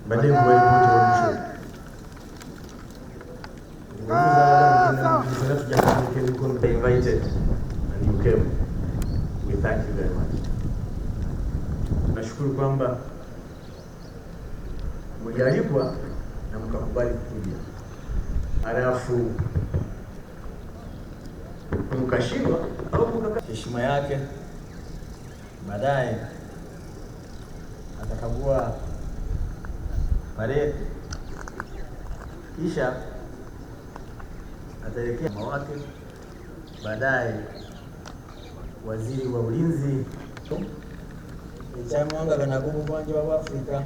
Mbadde mbuweli kuti olushuru. They invited and you came. We thank you very much. Nashukuru kwamba mlialikwa na mkakubali kuja. Halafu mkashindwa au mkakata heshima yake, baadaye atakagua parade, kisha ataelekea mawake, baadaye waziri wa ulinzi ekyamwanga ganagumu bwanja wa Afrika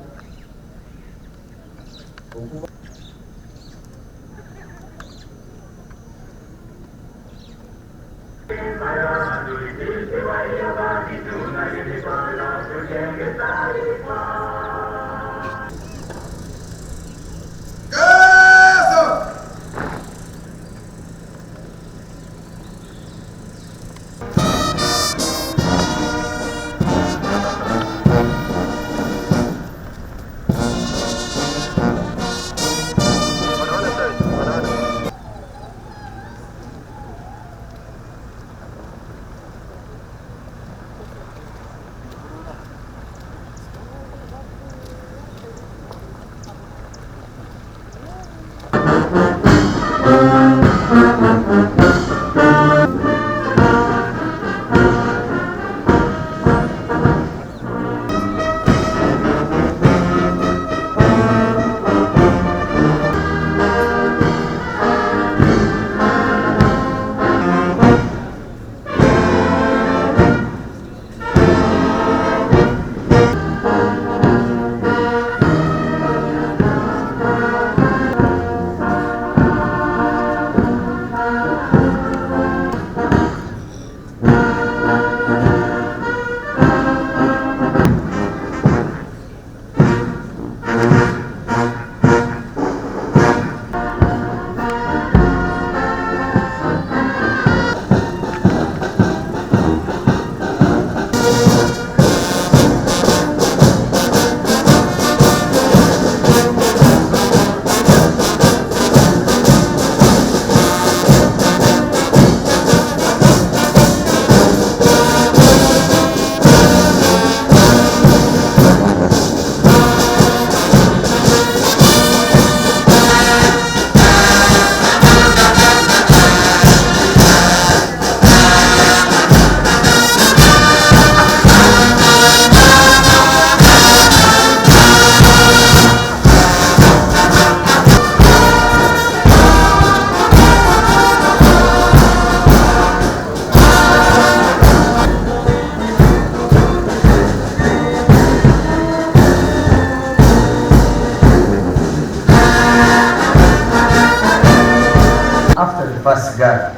first guard.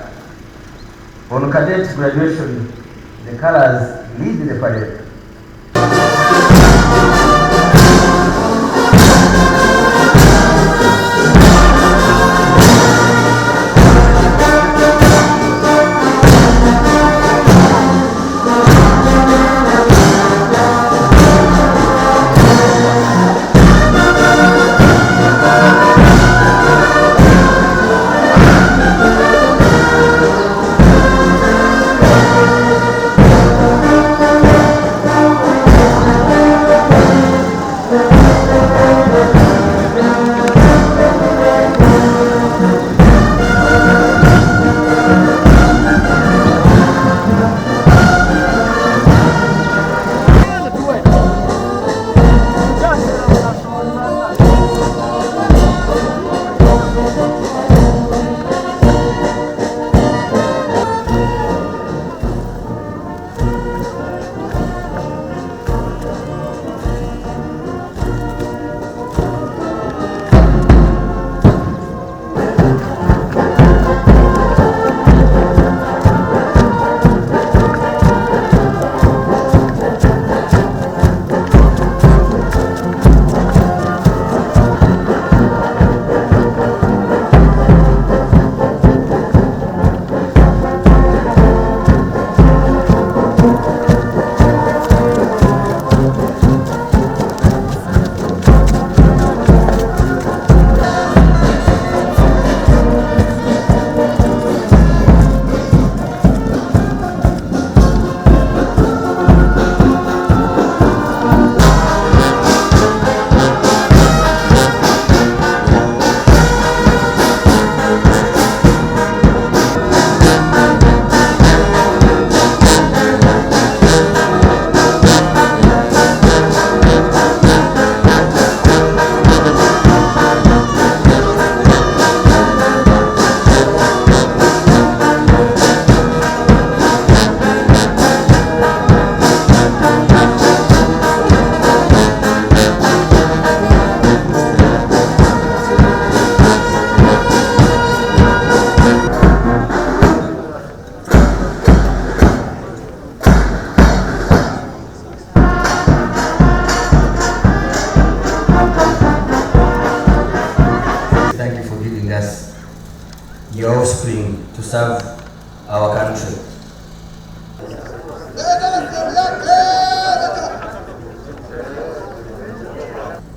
On cadet graduation, the colors lead the parade.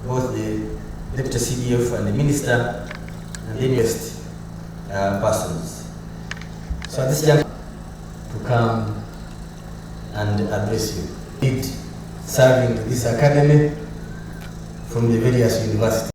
both the Deputy CDF and the Minister and the best persons. So at this juncture, to come and address you. Serving this academy from the various universities.